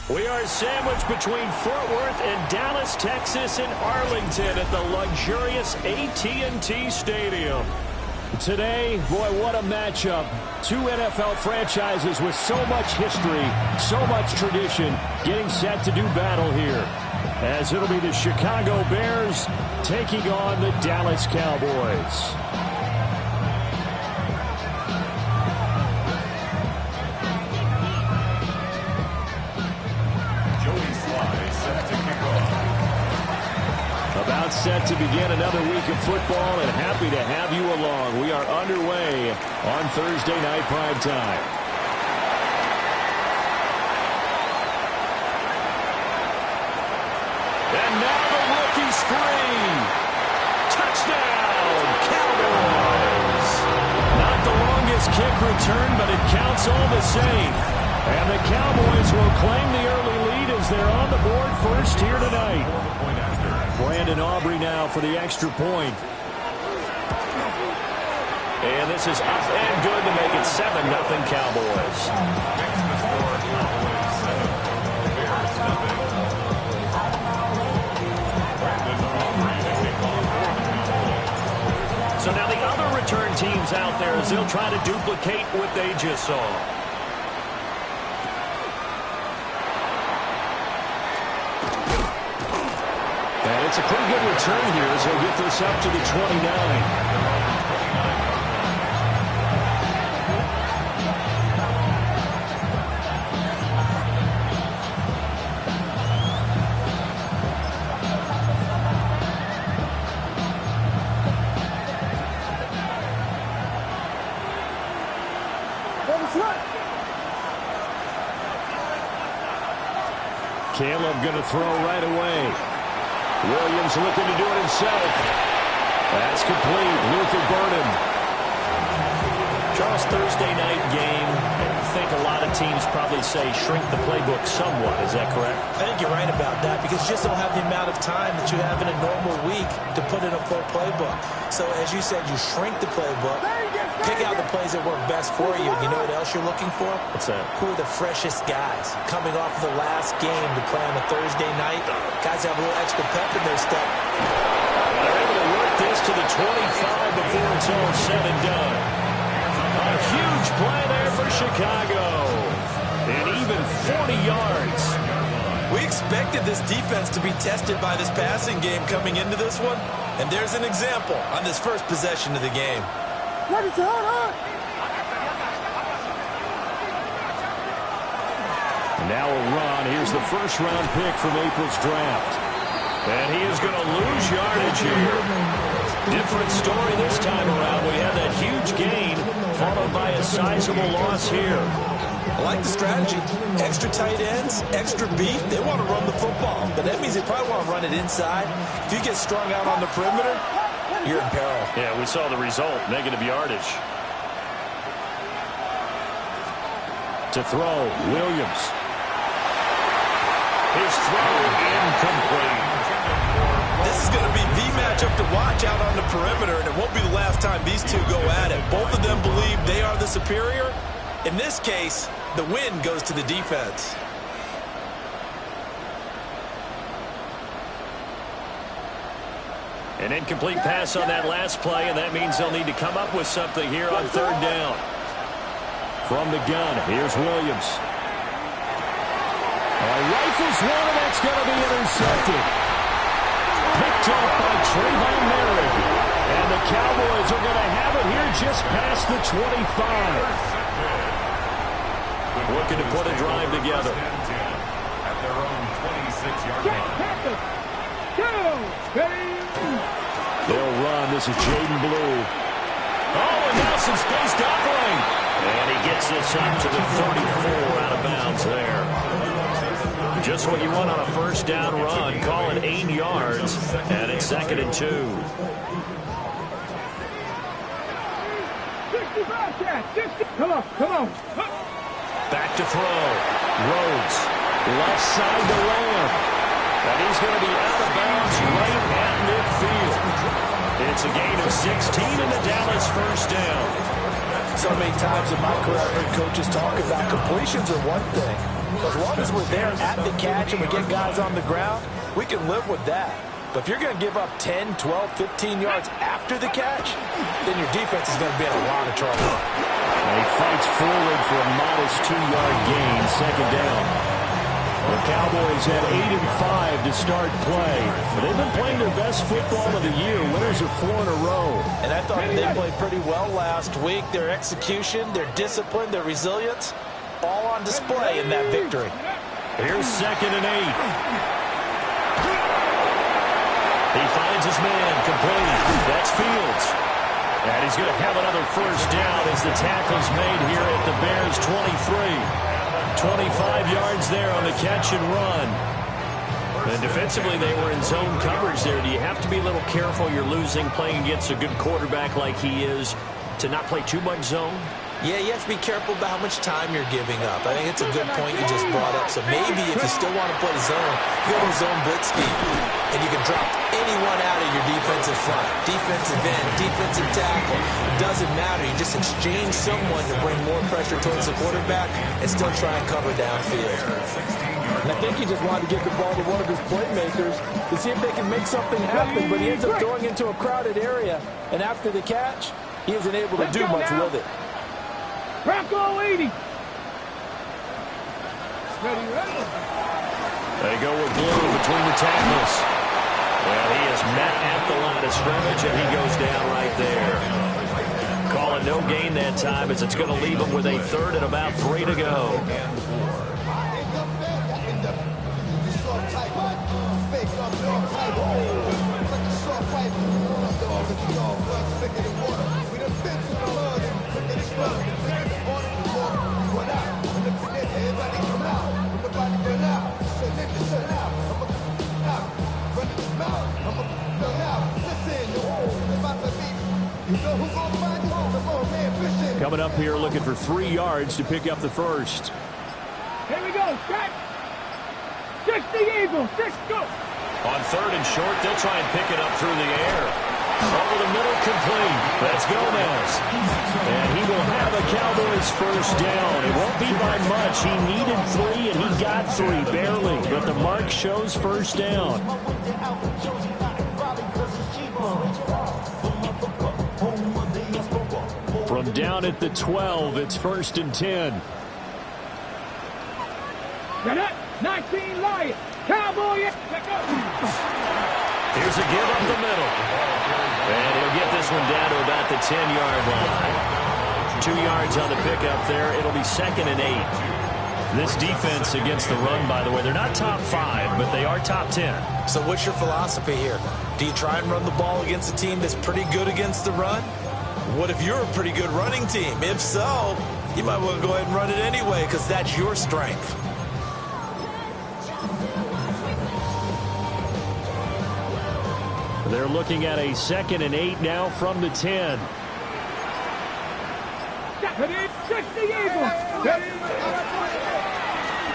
We are sandwiched between Fort Worth and Dallas, Texas, and Arlington at the luxurious AT&T Stadium. Today, boy, what a matchup. Two NFL franchises with so much history, so much tradition, getting set to do battle here. As it'll be the Chicago Bears taking on the Dallas Cowboys. About set to begin another week of football, and happy to have you along. We are underway on Thursday night primetime. And now the rookie's free. Touchdown, Cowboys. Not the longest kick return, but it counts all the same. And the Cowboys will claim the early lead as they're on the board first here tonight. Brandon Aubrey now for the extra point. And this is up and good to make it 7-0 Cowboys. So now the other return teams out there as they'll try to duplicate what they just saw. And it's a pretty good return here as they'll get this up to the 29. Caleb going to throw right away. Williams looking to do it himself. That's complete. Luther Burden. Charles, Thursday night game. I think a lot of teams probably say shrink the playbook somewhat. Is that correct? I think you're right about that because you just don't have the amount of time that you have in a normal week to put in a full playbook. So as you said, you shrink the playbook, pick out the plays that work best for you. You know what else you're looking for? What's that? Who are the freshest guys coming off of the last game to play on a Thursday night? Guys have a little extra pep in their step. They're able to work this to the 25 before it's all said and done. A huge play there for Chicago. And even 40 yards. We expected this defense to be tested by this passing game coming into this one. And there's an example on this first possession of the game. Now a run. Here's the first-round pick from April's draft. And he is going to lose yardage here. Different story this time around. We had that huge gain, followed by a sizable loss here. I like the strategy. Extra tight ends, extra beef. They want to run the football, but that means they probably want to run it inside. If you get strung out on the perimeter, you're in peril. Yeah, we saw the result, negative yardage. To throw, Williams. His throw incomplete. This is going to be the matchup to watch out on the perimeter, and it won't be the last time these two go at it. Both of them believe they are the superior. In this case, the win goes to the defense. An incomplete pass on that last play, and that means they'll need to come up with something here on third down. From the gun, here's Williams. Rifles one, and that's going to be intercepted. Picked up by Trayvon Merritt. And the Cowboys are going to have it here just past the 25. Looking to put a drive together. At their own 26-yard line. They'll run. This is Jaden Blue. Oh, and now some space to operate. And he gets this up to the 34 out of bounds there. Just what you want on a first down run. Call it 8 yards. And it's 2nd and 2. Come on. Back to throw. Rhodes. Left side to Lamb. And he's going to be out of bounds right at midfield. It's a gain of 16 and the Dallas first down. So many times in my career, I've heard coaches talk about completions are one thing, As long as we're there at the catch and we get guys on the ground, we can live with that. But if you're going to give up 10, 12, 15 yards after the catch, then your defense is going to be in a lot of trouble. And he fights forward for a modest 2-yard gain, second down. The Cowboys had 8-5 to start play. They've been playing their best football of the year. Winners of 4 in a row. And I thought they played pretty well last week. Their execution, their discipline, their resilience, all on display in that victory. Here's 2nd and 8. He finds his man, complete. That's Fields. And he's going to have another first down as the tackle's made here at the Bears' 23. 25 yards there on the catch and run. And defensively, they were in zone coverage there. Do you have to be a little careful? You're losing playing against a good quarterback like he is to not play too much zone? Yeah, you have to be careful about how much time you're giving up. I think it's a good point you just brought up. So maybe if you still want to play zone, you go to zone blitz scheme. And you can drop anyone out of your defensive front. Defensive end, defensive tackle. It doesn't matter. You just exchange someone to bring more pressure towards the quarterback and still try and cover downfield. And I think he just wanted to get the ball to one of his playmakers to see if they can make something happen, but he ends up throwing into a crowded area. And after the catch, he isn't able to do much with it. Bronco 80. They go with Blue between the tackles. Well, he is met at the line of scrimmage, and he goes down right there. Call it no gain that time as it's going to leave him with a 3rd and about 3 to go. Coming up here looking for 3 yards to pick up the first. Here we go. Track. 60 Eagles. 6 go. On 3rd and short, they'll try and pick it up through the air. Over the middle, complete. That's Gomez. And he will have a Cowboys first down. It won't be by much. He needed 3, and he got 3, barely. But the mark shows first down. From down at the 12, it's 1st and 10. Get up. 19 Lions. Cowboy. Here's a give up the middle. And he'll get this one down to about the 10-yard line. 2 yards on the pickup there. It'll be 2nd and 8. This defense against the run, by the way, they're not top 5, but they are top 10. So what's your philosophy here? Do you try and run the ball against a team that's pretty good against the run? What if you're a pretty good running team? If so, you might want to go ahead and run it anyway because that's your strength. They're looking at a 2nd and 8 now from the 10. 60 Eagles.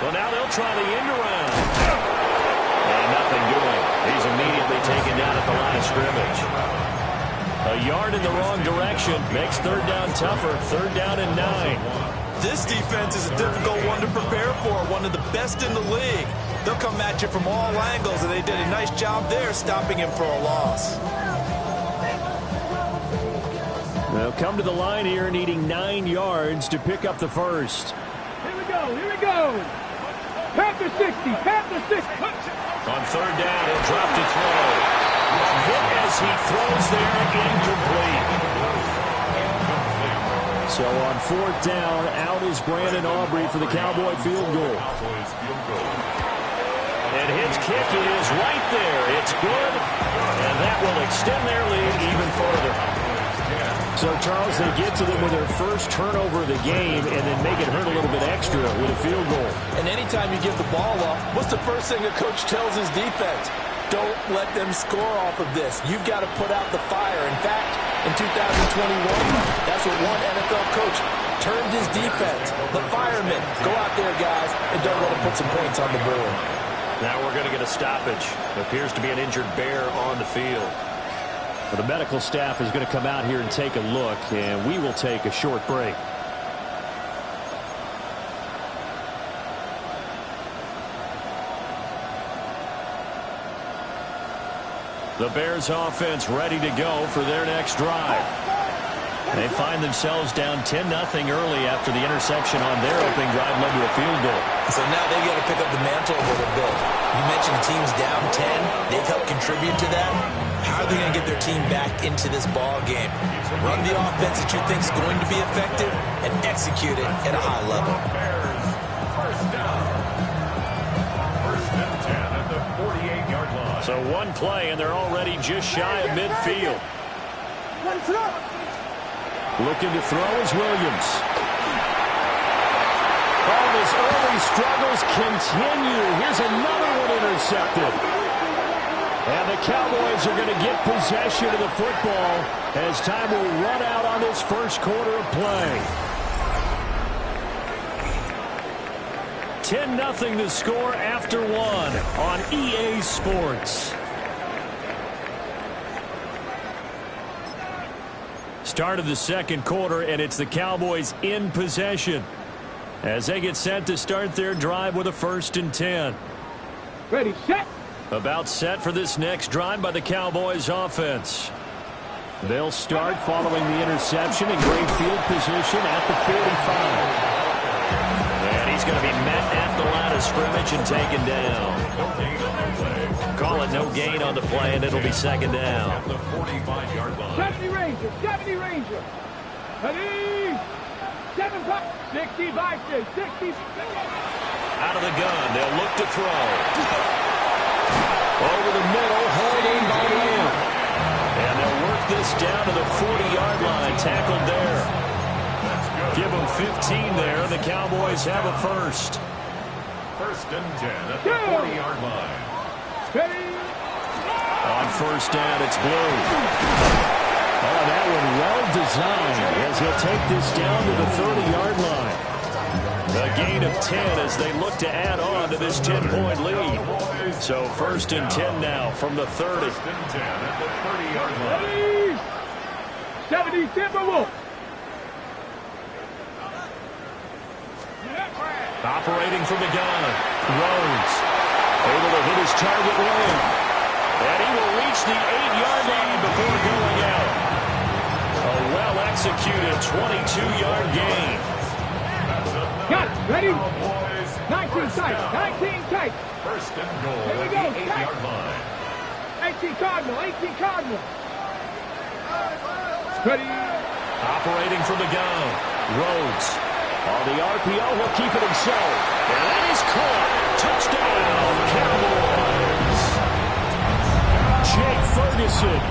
Well, now they'll try the end around. And nothing doing. He's immediately taken down at the line of scrimmage. A yard in the wrong direction makes 3rd down tougher. 3rd down and 9. This defense is a difficult one to prepare for, one of the best in the league. They'll come at you from all angles, and they did a nice job there stopping him for a loss. They'll come to the line here needing 9 yards to pick up the first. Here we go. Here we go. Panther 60. Panther 60. On 3rd down, he'll drop to throw. Hit as he throws there, incomplete. So on 4th down, out is Brandon Aubrey for the Cowboy field goal. And his kick is right there. It's good, and that will extend their lead even further. So, Charles, they get to them with their first turnover of the game and then make it hurt a little bit extra with a field goal. And anytime you give the ball up, what's the first thing a coach tells his defense? Don't let them score off of this. You've got to put out the fire. In fact, in 2021, that's what one NFL coach termed his defense. The firemen. Go out there, guys, and don't let them put some points on the board. Now we're going to get a stoppage. Appears to be an injured Bear on the field. Well, the medical staff is going to come out here and take a look, and we will take a short break. The Bears offense ready to go for their next drive. They find themselves down 10-0 early after the interception on their opening drive led to a field goal. So now they've got to pick up the mantle a little bit. You mentioned the team's down 10. They've helped contribute to that. How are they going to get their team back into this ball game? Run the offense that you think is going to be effective and execute it at a high level. First down. First and 10 at the 48-yard line. So one play, and they're already just shy of midfield. Looking to throw is Williams. Oh, his early struggles continue. Here's another one intercepted. And the Cowboys are going to get possession of the football as time will run out on this first quarter of play. 10-0 to score after one on EA Sports. Start of the second quarter, and it's the Cowboys in possession as they get set to start their drive with a 1st and 10. Ready, set. About set for this next drive by the Cowboys offense. They'll start following the interception in great field position at the 45. And he's going to be met at the line of scrimmage and taken down. Call it no gain on the play, and it'll be second down. 70 Ranger, 70 Ranger. Ready, 75, 65, 60. Out of the gun, they'll look to throw. Over the middle, holding by the end. And they'll work this down to the 40-yard line, tackled there. Give them 15 there. The Cowboys have a first. First and 10 at the 40-yard line. Ready. On first down, it's Blue. Oh, that one well designed as he'll take this down to the 30-yard line. A gain of 10 as they look to add on to this 10-point lead. So 1st and 10 now from the 30. First and 10 at the 30-yard line. 70 Timberwolf. Operating from the gun. Rhodes able to hit his target rim. And he will reach the 8-yard line before going out. A well-executed 22-yard gain. Got it. Ready? 19 tight. 19 tight. First and goal Here we at go. the 8-yard line. 18 Cardinal. 18 Cardinal. Ready. Operating from the gun. Rhodes. On the RPO, he'll keep it himself. And that is caught. Touchdown, Cowboys. Jake Ferguson,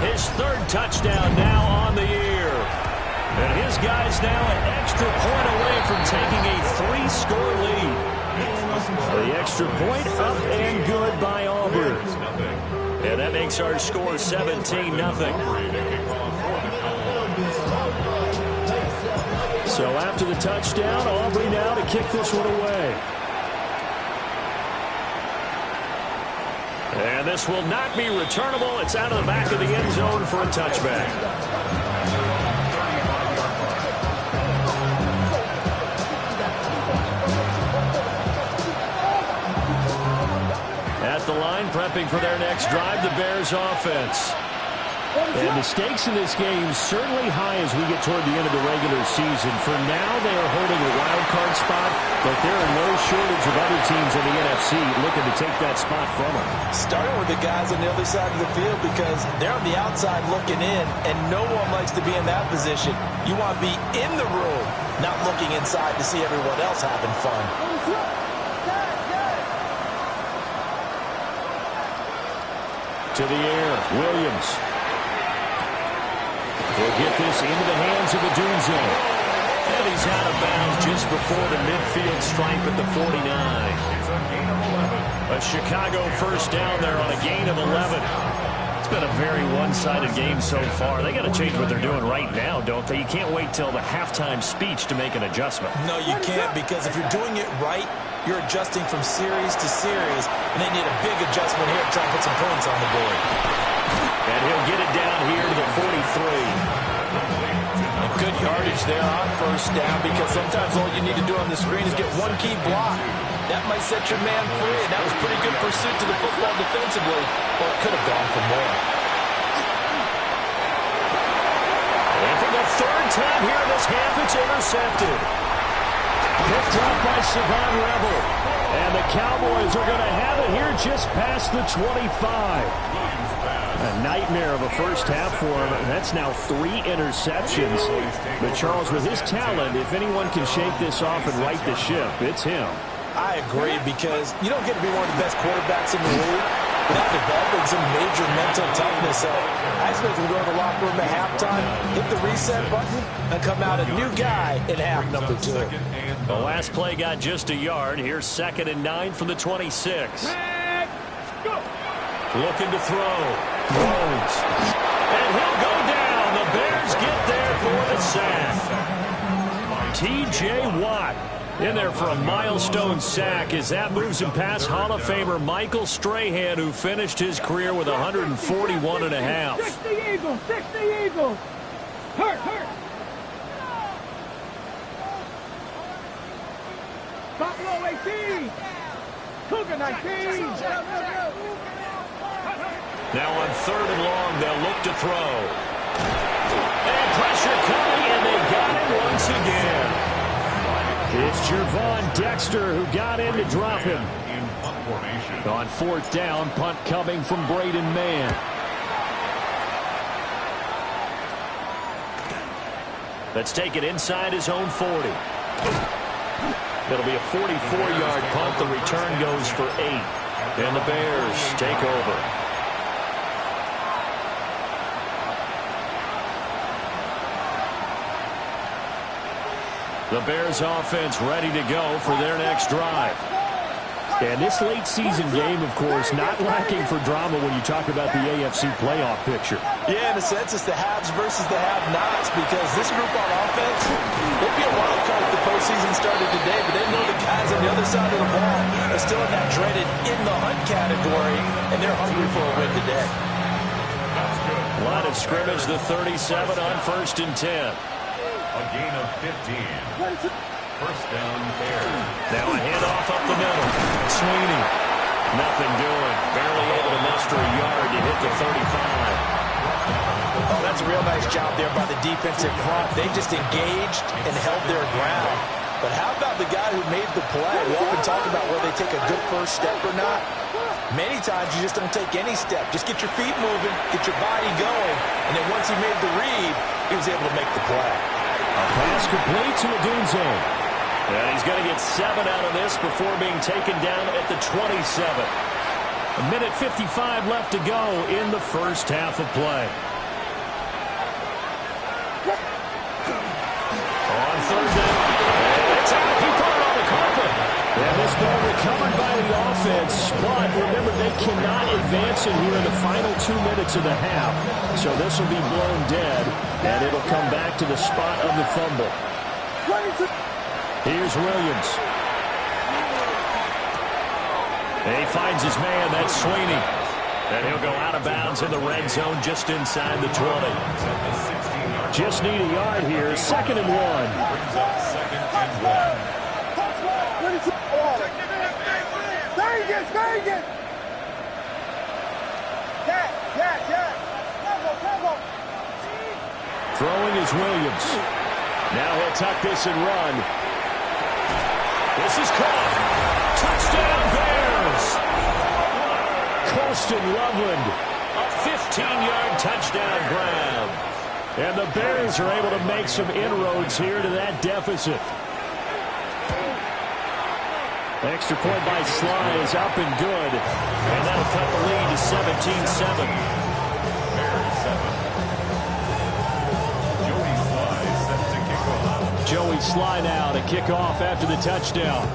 his 3rd touchdown now on the year. And his guys now an extra point away from taking a 3-score lead. The extra point up and good by Auburn. And that makes our score 17-0. So after the touchdown, Aubrey now to kick this one away. And this will not be returnable. It's out of the back of the end zone for a touchback. At the line, prepping for their next drive, the Bears offense. And the stakes in this game certainly high as we get toward the end of the regular season. For now, they are holding a wild card spot, but there are no shortage of other teams in the NFC looking to take that spot from them. Starting with the guys on the other side of the field because they're on the outside looking in, and no one likes to be in that position. You want to be in the room, not looking inside to see everyone else having fun. To the air, Williams. He'll get this into the hands of the Dunzo. And he's out of bounds just before the midfield stripe at the 49. It's a gain of 11. A Chicago first down there on a gain of 11. It's been a very one-sided game so far. They got to change what they're doing right now, don't they? You can't wait till the halftime speech to make an adjustment. No, you can't, because if you're doing it right, you're adjusting from series to series, and they need a big adjustment here to try and put some points on the board. And he'll get it down here to the 43. A good yardage there on first down, because sometimes all you need to do on the screen is get one key block. That might set your man free, and that was pretty good pursuit to the football defensively. Well, it could have gone for more. And for the third time here in this half, it's intercepted. Picked up by Savon Rebel. And the Cowboys are going to have it here just past the 25. A nightmare of a first half for him. That's now 3 interceptions. But Charles, with his talent, if anyone can shake this off and right the ship, it's him. I agree, because you don't get to be one of the best quarterbacks in the league without developing some major mental toughness. So I expect him to go to the locker room at halftime, hit the reset button, and come out a new guy in half number 2. The last play got just a yard. Here's 2nd and 9 from the 26. Looking to throw. Throws. And he'll go down. The Bears get there for the sack. T.J. Watt in there for a milestone sack as that moves him past Hall of Famer Michael Strahan, who finished his career with 141 and a half. 60 Eagles, 60 Eagles. Hurt. Buffalo 18. Cougar 19. Now on 3rd and long, they'll look to throw. And pressure coming, and they got him once again. It's Jervon Dexter who got in to drop him. On 4th down, punt coming from Braden Mann. Let's take it inside his own 40. It'll be a 44-yard punt. The return goes for 8. And the Bears take over. The Bears offense ready to go for their next drive. And this late season game, of course, not lacking for drama when you talk about the AFC playoff picture. Yeah, in a sense, it's the haves versus the have-nots, because this group on offense, they'd be a wild card if the postseason started today, but they know the guys on the other side of the ball are still in that dreaded in-the-hunt category, and they're hungry for a win today. Line of scrimmage, the 37 on 1st and 10. A gain of 15. First down, Bears. Now a handoff up the middle. Sweeney. Nothing doing. Barely able to muster a yard to hit the 35. Oh, that's a real nice job there by the defensive front. They just engaged and held their ground. But how about the guy who made the play? We often talk about whether they take a good first step or not. Many times you just don't take any step. Just get your feet moving, get your body going, and then once he made the read, he was able to make the play. A pass complete to Odunze. And he's going to get 7 out of this before being taken down at the 27. A minute 55 left to go in the first half of play. On 3rd down. It's out. He put it on the carpet. And this ball recovered by the offense. But remember, they cannot advance it here in the final 2 minutes of the half. So this will be blown dead. And it'll come back to the spot of the fumble. Here's Williams. And he finds his man. That's Sweeney. And he'll go out of bounds in the red zone just inside the 20. Just need a yard here. 2nd and 1. Vegas. Throwing is Williams. Now he'll tuck this and run. This is caught. Touchdown Bears. Colston Loveland. A 15-yard touchdown grab. And the Bears are able to make some inroads here to that deficit. Extra point by Sly is up and good. And that'll cut the lead to 17-7. Bears 7. Joey Sly now to kick off after the touchdown.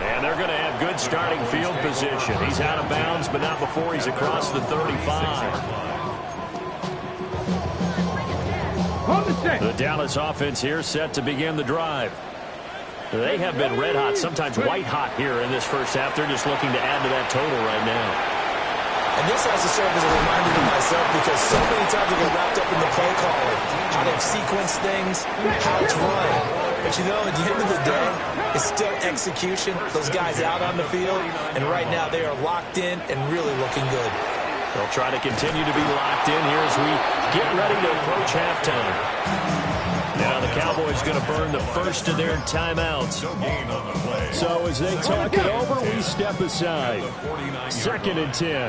And they're going to have good starting field position. He's out of bounds, but not before he's across the 35. The Dallas offense here set to begin the drive. They have been red hot, sometimes white hot here in this first half. They're just looking to add to that total right now. And And this has to serve as a reminder to myself because so many times I get wrapped up in the play calling, how they sequence things, how it's run. But you know, at the end of the day, it's still execution. Those guys out on the field, and right now they are locked in and really looking good. They'll try to continue to be locked in here as we get ready to approach halftime. Now the Cowboys going to burn the first of their timeouts. So as they talk it over, we step aside. 2nd and 10.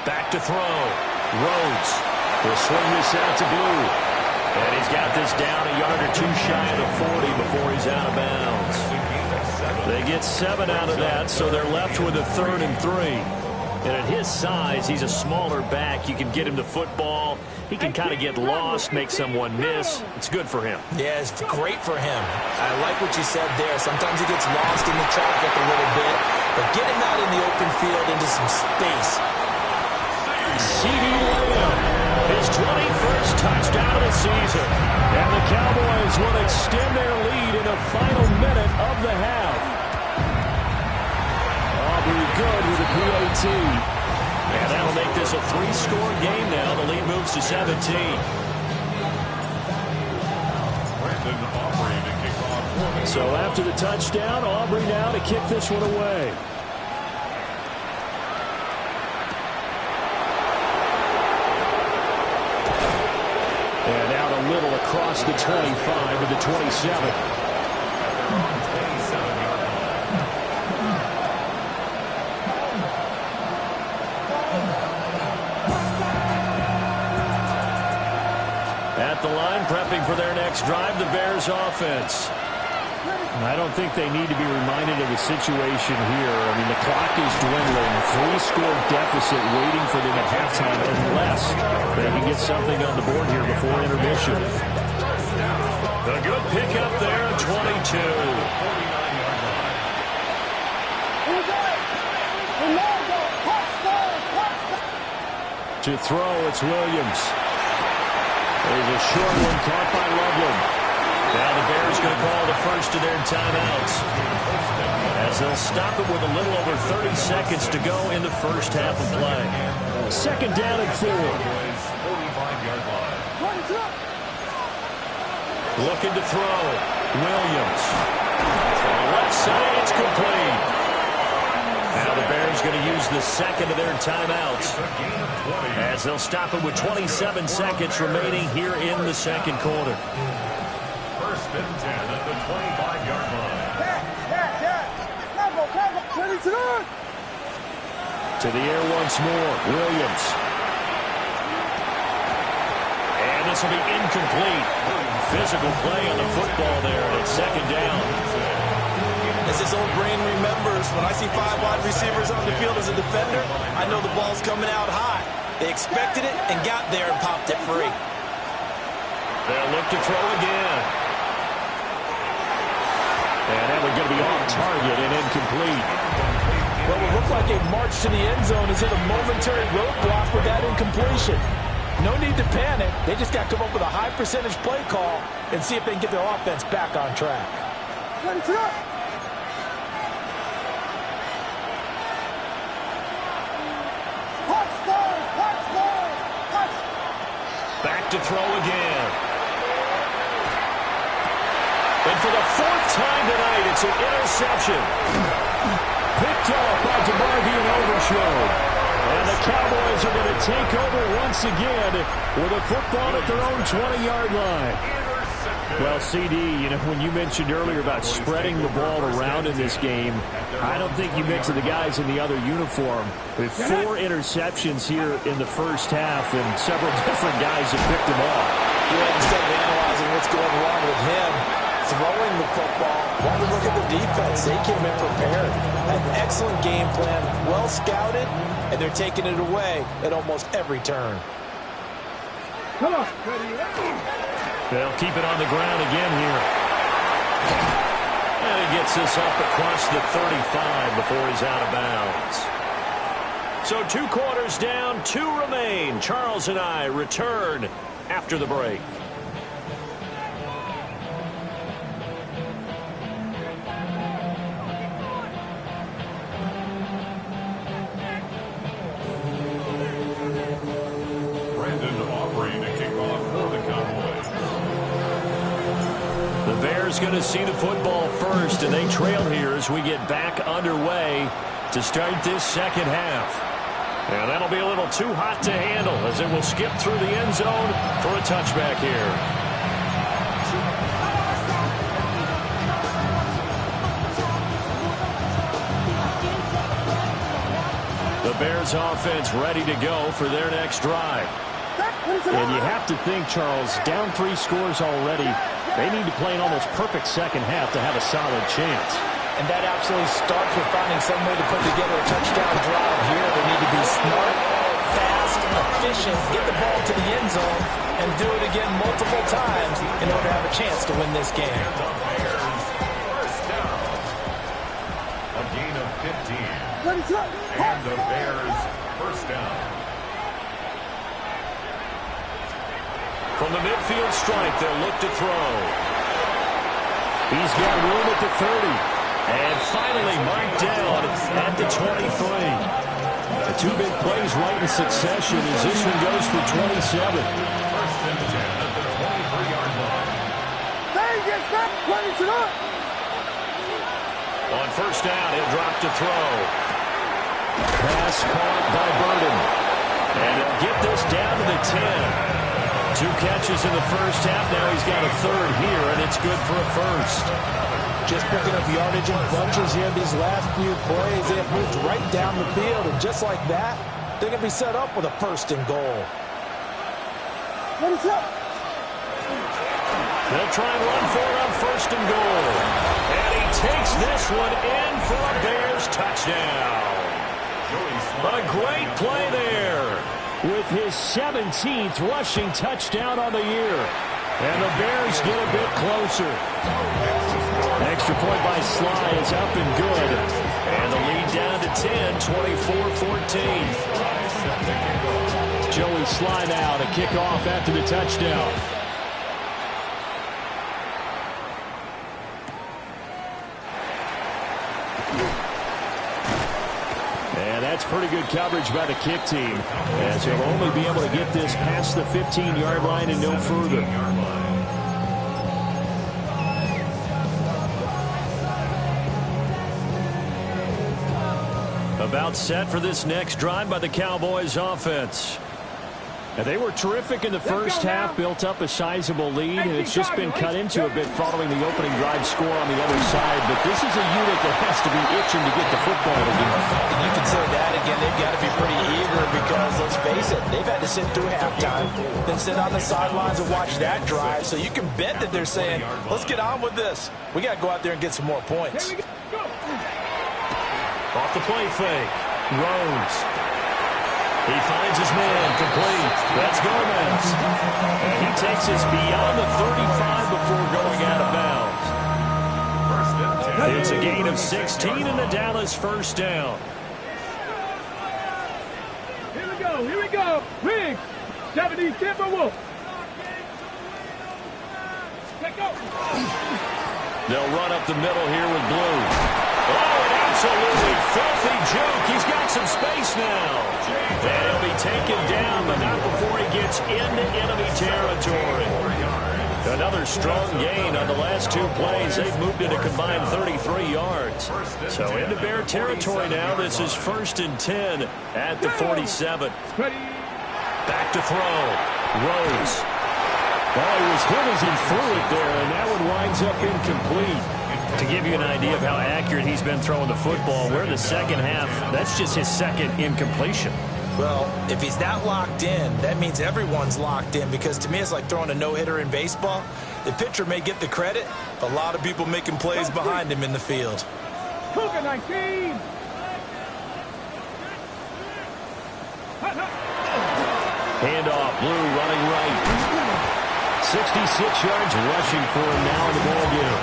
Back to throw. Rhodes will swing this out to Blue. And he's got this down a yard or two shy of the 40 before he's out of bounds. They get 7 out of that, so they're left with a 3rd and 3. And at his size, he's a smaller back. You can get him the football. He can kind of get lost, make someone miss. It's good for him. Yeah, it's great for him. I like what you said there. Sometimes he gets lost in the traffic a little bit, but get him out in the open field into some space. C.D. Lamb, his 21st touchdown of the season. And the Cowboys will extend their lead in the final minute of the half. Aubrey good with a PAT. And that'll make this a 3-score game now. The lead moves to 17. So after the touchdown, Aubrey now to kick this one away. And out a little across the 25 to the 27. At the line, prepping for their next drive, the Bears offense. I don't think they need to be reminded of the situation here. I mean, the clock is dwindling. 3-score deficit waiting for them at halftime unless they can get something on the board here before intermission. A good pickup there, 22. To throw, it's Williams. There's a short one caught by Loveland. Now the Bears going to call the first of their timeouts as they'll stop it with a little over 30 seconds to go in the first half of play. 2nd down and 4. Looking to throw. Williams. From the left side, it's complete. Now the Bears going to use the second of their timeouts as they'll stop it with 27 seconds remaining here in the second quarter. 1st and 10 at the 25-yard line. To the air once more. Williams. And this will be incomplete. Physical play on the football there, and it's 2nd down. As his old brain remembers, when I see 5 wide receivers on the field as a defender, I know the ball's coming out high. They expected it and got there and popped it free. They'll look to throw again. And that one's going to be off target and incomplete. Well, it looked like a march to the end zone is hit a momentary roadblock with that incompletion. No need to panic. They just got to come up with a high percentage play call and see if they can get their offense back on track. Back to throw again. And for the 4th time tonight, it's an interception. Picked up by DeMarvion Overshow. And the Cowboys are going to take over once again with a football at their own 20-yard line. Well, CD, you know, when you mentioned earlier about spreading the ball around in this game, I don't think you mentioned the guys in the other uniform. With 4 interceptions here in the first half, and several different guys have picked them off. Yeah, instead of analyzing what's going wrong with him, throwing the football, why don't we look at the defense? They came in prepared. An excellent game plan, well scouted, and they're taking it away at almost every turn. Come on. They'll keep it on the ground again here. And he gets this up across the 35 before he's out of bounds. So 2 quarters down, 2 remain. Charles and I return after the break. Bears going to see the football first, and they trail here as we get back underway to start this second half. And that'll be a little too hot to handle as it will skip through the end zone for a touchback here. The Bears offense ready to go for their next drive. And you have to think, Charles, down 3 scores already. They need to play an almost perfect second half to have a solid chance. And that absolutely starts with finding some way to put together a touchdown drive here. They need to be smart, fast, efficient, get the ball to the end zone, and do it again multiple times in order to have a chance to win this game. First down. A gain of 15. And the Bears first down. From the midfield strike, they'll look to throw. He's got room at the 30. And finally marked down at the 23. The 2 big plays right in succession as this one goes for 27. First and 10 at the 23-yard line. On first down, he'll drop to throw. Pass caught by Burden. And he'll get this down to the 10. 2 catches in the first half. Now he's got a 3rd here, and it's good for a first. Just picking up yardage in bunches here these last few plays. They have moved right down the field, and just like that, they're going to be set up with a 1st and goal. They'll try and run for it on 1st and goal. And he takes this one in for a Bears touchdown. A great play there with his 17th rushing touchdown on the year. And the Bears get a bit closer. Extra point by Sly is up and good. And the lead down to 10, 24-14. Joey Sly now to kick off after the touchdown. And that's pretty good coverage by the kick team, as he'll only be able to get this past the 15-yard line and no further. About set for this next drive by the Cowboys offense. Now, they were terrific in the first half, built up a sizable lead, and it's just been cut into a bit following the opening drive score on the other side. But this is a unit that has to be itching to get the football again. And you can say that again, they've got to be pretty eager because, let's face it, they've had to sit through halftime, then sit on the sidelines and watch that drive. So you can bet that they're saying, let's get on with this. We got to go out there and get some more points. Off the play fake, Rhodes. He finds his man complete. That's Gomez. And he takes us beyond the 35 before going out of bounds. It's a gain of 16 and the Dallas first down. Here we go. Riggs. 70 Timberwolf. Let's go. They'll run up the middle here with Blue. Oh, an absolutely filthy juke. He's got some space now. And he'll be taken down, but not before he gets into enemy territory. Another strong gain on the last 2 plays. They've moved it a combined 33 yards. So into Bear territory now. This is 1st and 10 at the 47. Back to throw. Rhodes. Well, he was hit as he threw it there, and that one winds up incomplete. To give you an idea of how accurate he's been throwing the football, we're in the second half. That's just his 2nd incompletion. Well, if he's that locked in, that means everyone's locked in, because to me it's like throwing a no-hitter in baseball. The pitcher may get the credit, a lot of people making plays behind him in the field. Cougar 19. Handoff, Blue running right. 66 yards rushing for him now in the ballgame.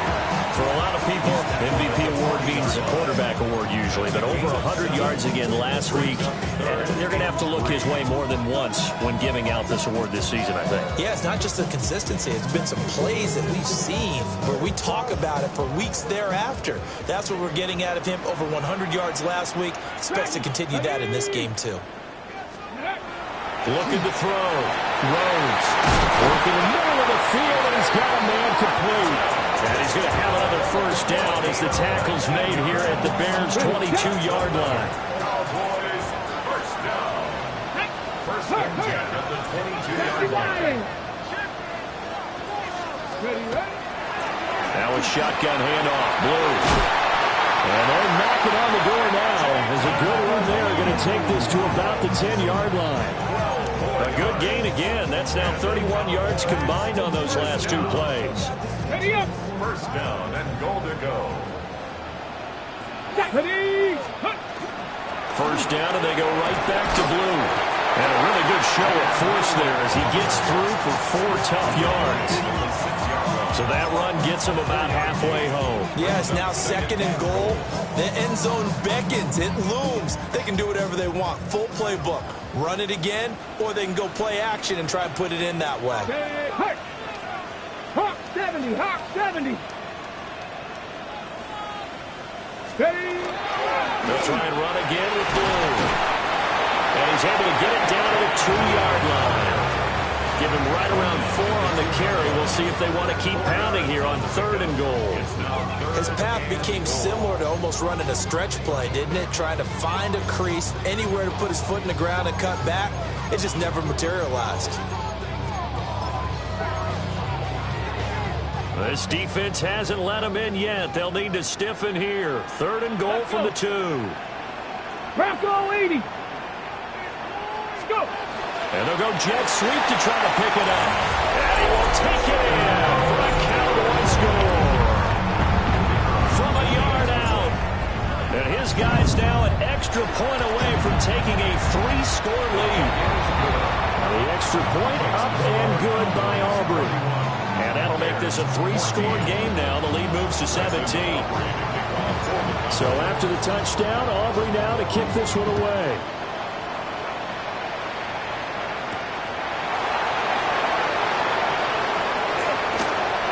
For a lot of people, MVP award means a quarterback award usually, but over 100 yards again last week. They're going to have to look his way more than once when giving out this award this season, I think. Yeah, it's not just the consistency. It's been some plays that we've seen where we talk about it for weeks thereafter. That's what we're getting out of him. Over 100 yards last week. Expects to continue that in this game, too. Looking to throw. Rhodes. Working the middle of the field, and he's got a man complete. And he's going to have another first down as the tackle's made here at the Bears' 22-yard line. Cowboys, first down. First and 10 at the 22-yard line. Now a shotgun handoff. Blue. And they're knocking on the door now. There's a good run there. Going to take this to about the 10-yard line. A good gain again. That's now 31 yards combined on those last two plays. First down and goal to go. First down, and they go right back to Blue. And a really good show of force there as he gets through for 4 tough yards. So that run gets him about halfway home. Yeah, it's now second and goal. The end zone beckons. It looms. They can do whatever they want. Full playbook. Run it again, or they can go play action and try and put it in that way. Hawk 70, Hawk 70. They'll try and run again with Blue. And he's able to get it down to the 2-yard line. Give him right around 4 on the carry. We'll see if they want to keep pounding here on 3rd and goal. His path became similar to almost running a stretch play, didn't it? Trying to find a crease, anywhere to put his foot in the ground and cut back. It just never materialized. This defense hasn't let him in yet. They'll need to stiffen here. 3rd and goal from the 2. Bronco 80. Let's go. And they'll go jet sweep to try to pick it up. And he will take it in for a Cowboy score. From a yard out. And his guy's now an extra point away from taking a 3-score lead. The extra point up and good by Aubrey. And that'll make this a 3-score game now. The lead moves to 17. So after the touchdown, Aubrey now to kick this one away.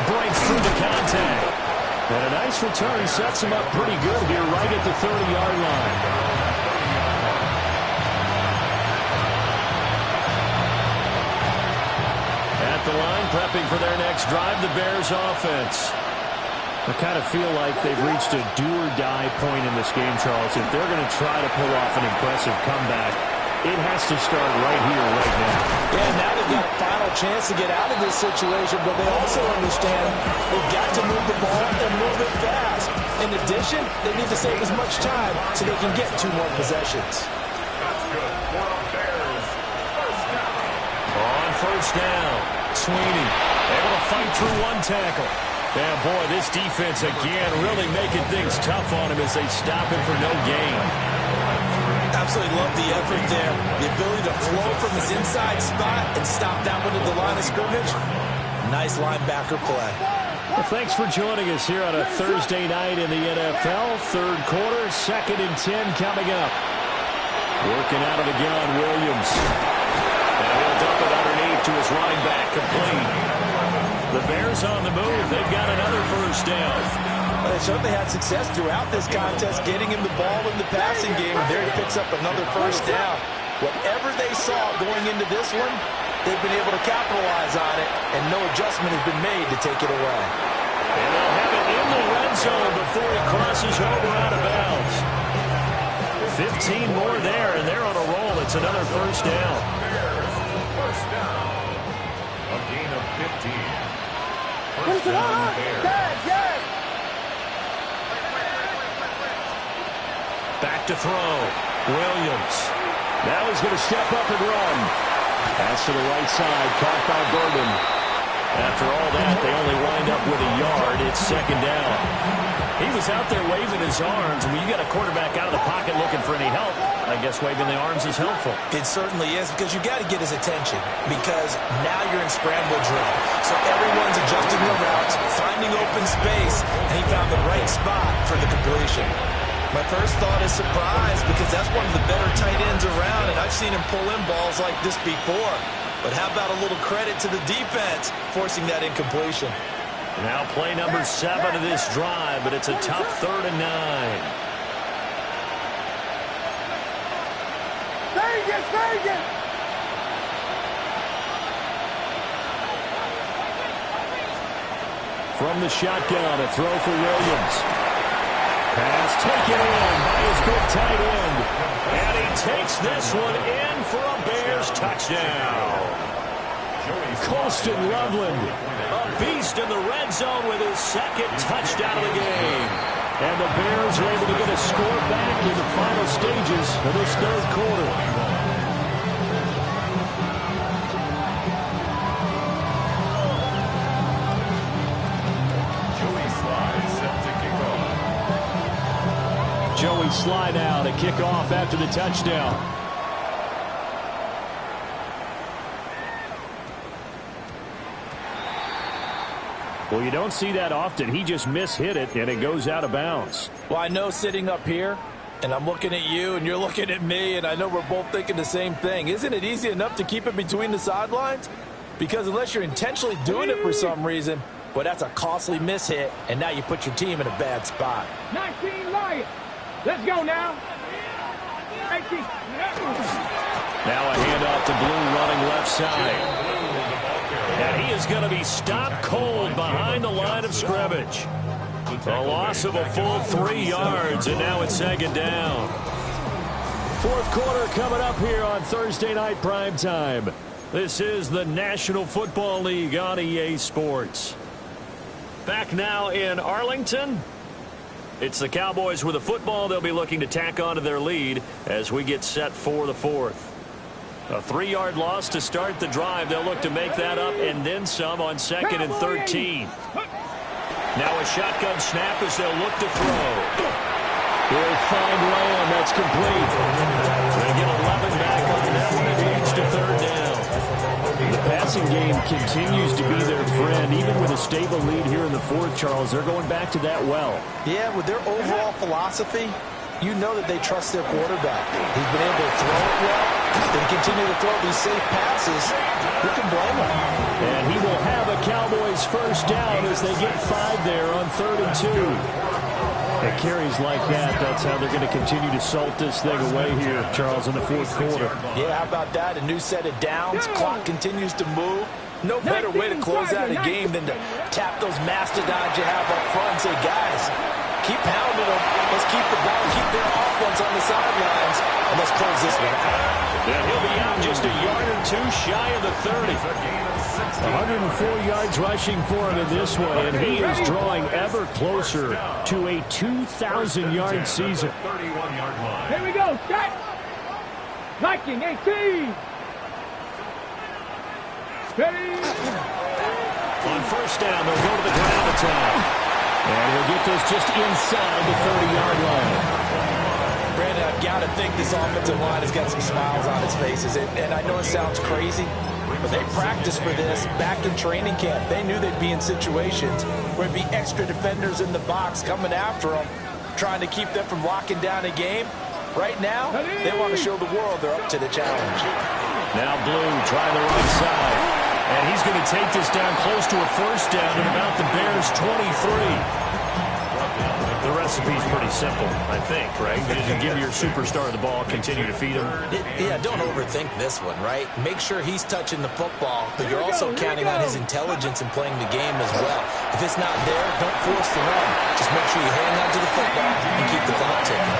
Breaks through the contact. And a nice return sets him up pretty good here right at the 30-yard line. At the line, prepping for their next drive, the Bears offense. I kind of feel like they've reached a do-or-die point in this game, Charles. If they're going to try to pull off an impressive comeback, it has to start right here, right now. Yeah, now they've got a final chance to get out of this situation, but they also understand they've got to move the ball and move it fast. In addition, they need to save as much time so they can get 2 more possessions. That's good for the Bears. First down. On first down, Sweeney able to fight through 1 tackle. Yeah, boy, this defense again really making things tough on him as they stop him for no gain. Absolutely love the effort there. The ability to flow from his inside spot and stop that one at the line of scrimmage. Nice linebacker play. Well, thanks for joining us here on a Thursday night in the NFL. 3rd quarter, 2nd and 10 coming up. Working out of the gun, Williams. And he'll dump it underneath to his running back, complete. The Bears on the move. They've got another first down. Well, they certainly had success throughout this contest, getting him the ball in the passing game. And there he picks up another first down. Whatever they saw going into this one, they've been able to capitalize on it, and no adjustment has been made to take it away. And they'll have it in the red zone before he crosses over out of bounds. 15 more there, and they're on a roll. It's another first down. First down. A gain of 15. First down, Bears. Back to throw. Williams. Now he's going to step up and run. Pass to the right side. Caught by Bergen. After all that, they only wind up with a yard. It's 2nd down. He was out there waving his arms. When you got a quarterback out of the pocket looking for any help, I guess waving the arms is helpful. It certainly is, because you got to get his attention, because now you're in scramble drill. So everyone's adjusting their routes, finding open space, and he found the right spot for the completion. My first thought is surprise, because that's one of the better tight ends around, and I've seen him pull in balls like this before. But how about a little credit to the defense forcing that incompletion? Now play number 7 of this drive, but it's a tough 3rd and 9. Vegas! from the shotgun. A throw for Williams. Pass taken in by his big tight end. And he takes this one in for a Bears touchdown. Colston Loveland, a beast in the red zone with his second touchdown of the game. And the Bears are able to get a score back in the final stages of this third quarter. Joey Sly now to kick off after the touchdown. Well, you don't see that often. He just mishit it, and it goes out of bounds. Well, I know sitting up here, and I'm looking at you, and you're looking at me, and I know we're both thinking the same thing. Isn't it easy enough to keep it between the sidelines? Because unless you're intentionally doing it for some reason, well, that's a costly mishit, and now you put your team in a bad spot. 19 Lions. Let's go now. Now a handoff to Blue running left side. And he is going to be stopped cold behind the line of scrimmage. A loss of a full 3 yards, and now it's second down. Fourth quarter coming up here on Thursday Night Primetime. This is the National Football League on EA Sports. Back now in Arlington. It's the Cowboys with the football. They'll be looking to tack onto their lead as we get set for the fourth. A 3-yard loss to start the drive. They'll look to make that up and then some on 2nd and 13. Now a shotgun snap as they'll look to throw. He'll find Lamb. That's complete. They get 11 back on that one. It leads to third down. The passing game continues to be their friend. Even with a stable lead here in the fourth, Charles, they're going back to that well. Yeah, with their overall philosophy, you know that they trust their quarterback. He's been able to throw it well. They continue to throw these safe passes. Who can blame him? And he will have a Cowboys first down as they get 5 there on 3rd and 2. At carries like that, that's how they're going to continue to salt this thing away here, Charles, in the fourth quarter. Yeah, how about that? A new set of downs. Clock continues to move. No better way to close out a game than to tap those mastodons you have up front and say, guys, keep pounding them. Let's keep the ball, keep their offense on the sidelines, and let's close this one out. And he'll be out just a yard or 2 shy of the 30. 104 yards rushing for him in this one, and he is drawing ever closer to a 2,000-yard season. Here we go, set. Liking 18. Steady. On first down, they'll go to the ground attack. And he'll get this just inside the 30-yard line. Brandon, I've got to think this offensive line has got some smiles on its faces. And I know it sounds crazy, but they practiced for this back in training camp. They knew they'd be in situations where it'd be extra defenders in the box coming after them, trying to keep them from locking down a game. Right now, they want to show the world they're up to the challenge. Now Blue trying the right side. And he's going to take this down close to a first down at about the Bears' 23. The recipe's pretty simple, I think, right? You give your superstar the ball, continue to feed him. Yeah, don't overthink this one, right? Make sure he's touching the football, but you're also counting on his intelligence in playing the game as well. If it's not there, don't force the run. Just make sure you hang on to the football and keep the clock ticking.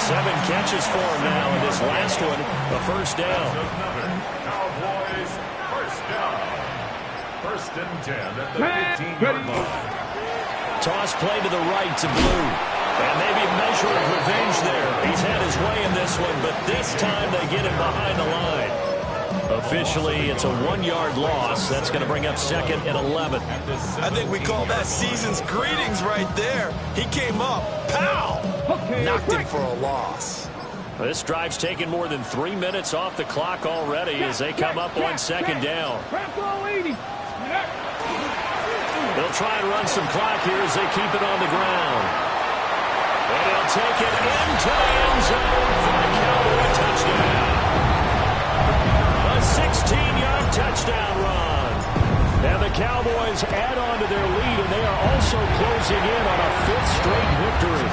7 catches for him now, and this last one, a first down. Cowboys, first down. 1st and 10 at the 15-yard line. Toss play to the right to Blue. And maybe a measure of revenge there. He's had his way in this one, but this time they get him behind the line. Officially, it's a 1-yard loss. That's going to bring up 2nd and 11. I think we call that season's greetings right there. He came up, pow! Knocked him for a loss. This drive's taken more than 3 minutes off the clock already as they come up on 2nd down. They'll try and run some clock here as they keep it on the ground. And he'll take it into the end zone for a Cowboy touchdown. A 16-yard touchdown run. And the Cowboys add on to their lead, and they are also closing in on a 5th straight victory.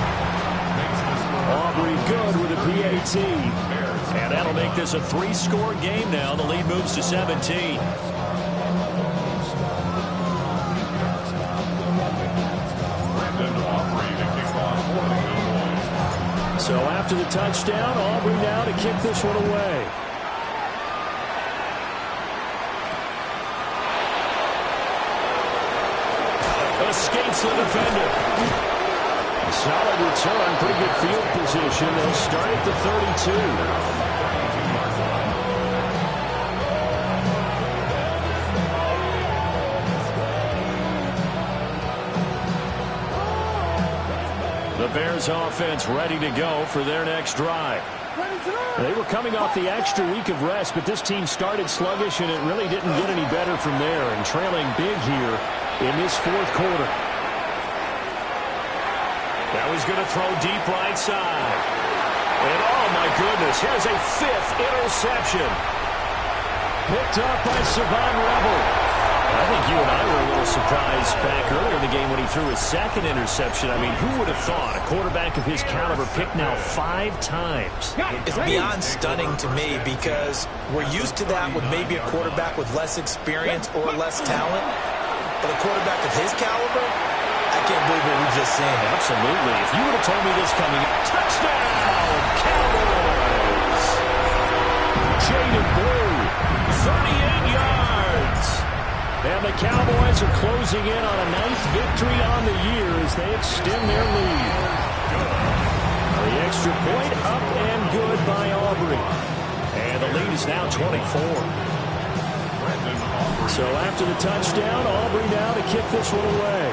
Aubrey good with a PAT. And that'll make this a 3-score game now. The lead moves to 17. So after the touchdown, Aubrey now to kick this one away. Escapes the defender. Solid return, pretty good field position. They'll start at the 32. The Bears offense ready to go for their next drive. They were coming off the extra week of rest, but this team started sluggish, and it really didn't get any better from there, and trailing big here in this fourth quarter. Now he's going to throw deep right side. And oh my goodness, here's a fifth interception. Picked up by Savon Rebel. I think you and I were a little surprised back earlier in the game when he threw his second interception. I mean, who would have thought a quarterback of his caliber picked now 5 times? It's beyond stunning to me because we're used to that with maybe a quarterback with less experience or less talent. But a quarterback of his caliber, I can't believe what we've just seen. Absolutely. If you would have told me this coming in, touchdown, Cowboys! Jaded Blue, 38 yards. And the Cowboys are closing in on a 9th victory on the year as they extend their lead. The extra point up and good by Aubrey. And the lead is now 24. So after the touchdown, Aubrey now to kick this one away.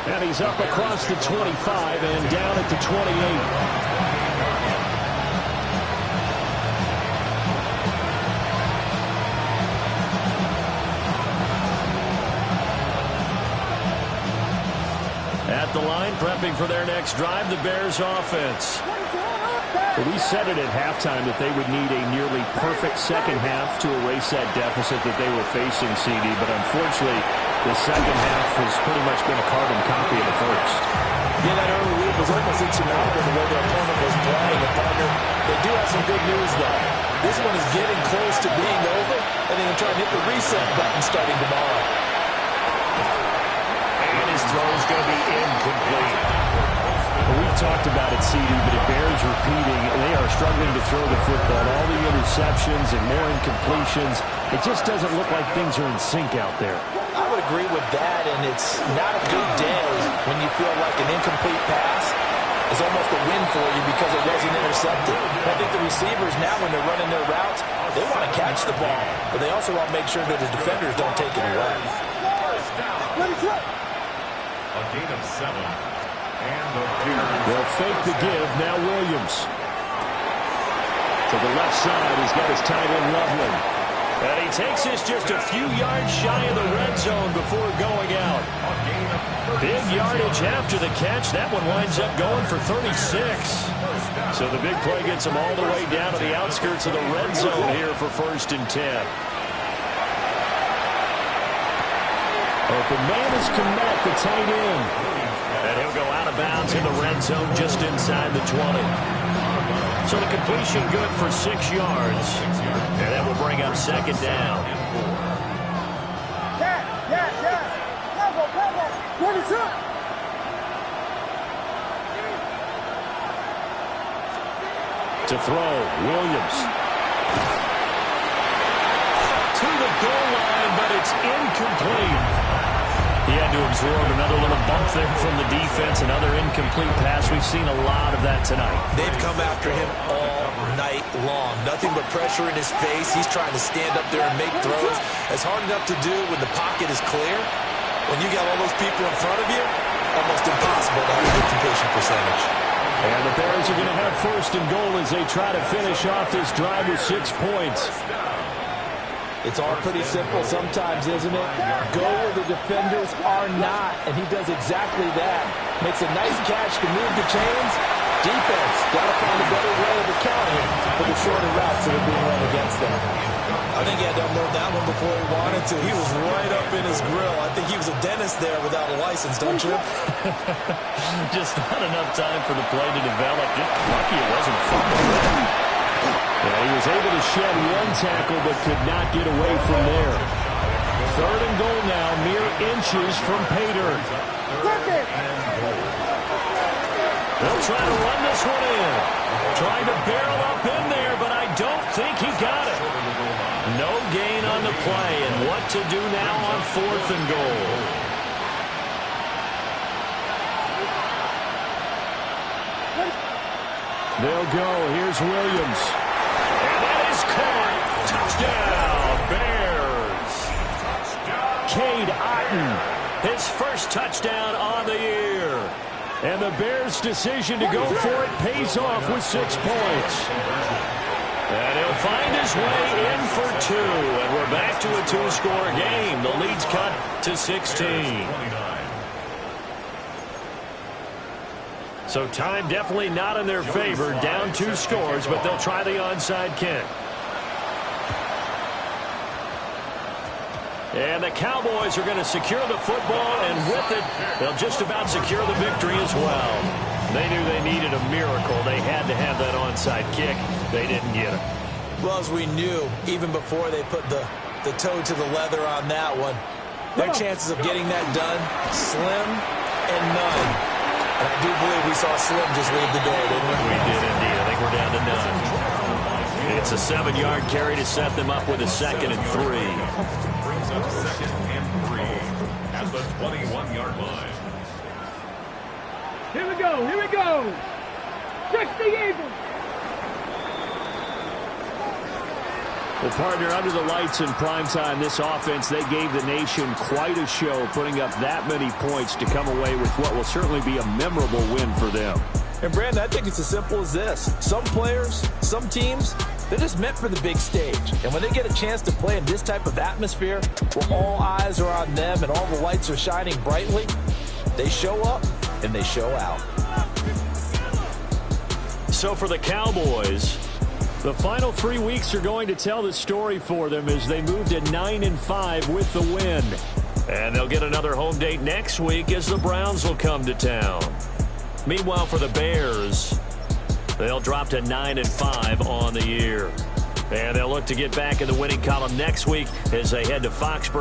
And he's up across the 25 and down at the 28. At the line, prepping for their next drive, the Bears offense. We said it at halftime that they would need a nearly perfect second half to erase that deficit that they were facing, CD, but unfortunately, the second half has pretty much been a carbon copy of the first. Yeah, that early lead was almost insurmountable the way their opponent was playing. And partner, they do have some good news, though. This one is getting close to being over, and they can try and hit the reset button starting tomorrow. And his throw is going to be incomplete. Well, we've talked about it, CD, but it bears repeating. They are struggling to throw the football. All the interceptions and more incompletions. It just doesn't look like things are in sync out there. I would agree with that, and it's not a good day when you feel like an incomplete pass is almost a win for you because it wasn't intercepted. I think the receivers now, when they're running their routes, they want to catch the ball, but they also want to make sure that the defenders don't take it away. A gain of 7. And they'll fake the give. Now Williams. To the left side, he's got his tight end Loveland. And he takes this just a few yards shy of the red zone before going out. Big yardage after the catch. That one winds up going for 36. So the big play gets him all the way down to the outskirts of the red zone here for 1st and 10. Open man is Komet, the tight end. And he'll go out of bounds in the red zone just inside the 20. So the completion good for 6 yards. And that will bring up 2nd down. To throw, Williams. To the goal line, but it's incomplete. He had to absorb another little bump there from the defense, another incomplete pass. We've seen a lot of that tonight. They've come after him all night long. Nothing but pressure in his face. He's trying to stand up there and make throws. It's hard enough to do when the pocket is clear. When you got all those people in front of you, almost impossible to have a good completion percentage. And the Bears are going to have 1st and goal as they try to finish off this drive with 6 points. It's all pretty simple sometimes, isn't it? Go where the defenders are not, and he does exactly that. Makes a nice catch to move the chains. Defense, got to find a better way of accounting for the shorter routes that are being run against them. I think he had to unload that one before he wanted to. He was right up in his grill. I think he was a dentist there without a license, don't you? Just not enough time for the play to develop. Just lucky it wasn't fumbled. Yeah, he was able to shed one tackle, but could not get away from there. 3rd and goal now, mere inches from pay dirt. They'll try to run this one in. Trying to barrel up in there, but I don't think he got it. No gain on the play, and what to do now on 4th and goal. They'll go. Here's Williams. And that is caught. Touchdown, Bears. Cade Otton, his first touchdown on the year. And the Bears' decision to go for it pays off with 6 points. And he'll find his way in for 2. And we're back to a 2-score game. The lead's cut to 16. So time definitely not in their favor. Down 2 scores, but they'll try the onside kick. And the Cowboys are going to secure the football, and with it, they'll just about secure the victory as well. They knew they needed a miracle. They had to have that onside kick. They didn't get it. Well, as we knew, even before they put the toe to the leather on that one, their chances of getting that done, slim and none. And I do believe we saw Slim just leave the door, didn't we? We did indeed. I think we're down to none. It's a 7-yard carry to set them up with a 2nd and 3. Brings up 2nd and 3 at the 21-yard line. Here we go. Here we go. 60 Eagles. Well, partner, under the lights in primetime, this offense, they gave the nation quite a show, putting up that many points to come away with what will certainly be a memorable win for them. And, Brandon, I think it's as simple as this. Some players, some teams, they're just meant for the big stage. And when they get a chance to play in this type of atmosphere, where all eyes are on them and all the lights are shining brightly, they show up and they show out. So for the Cowboys, the final 3 weeks are going to tell the story for them as they move to 9-5 with the win. And they'll get another home date next week as the Browns will come to town. Meanwhile, for the Bears, they'll drop to 9-5 on the year. And they'll look to get back in the winning column next week as they head to Foxborough.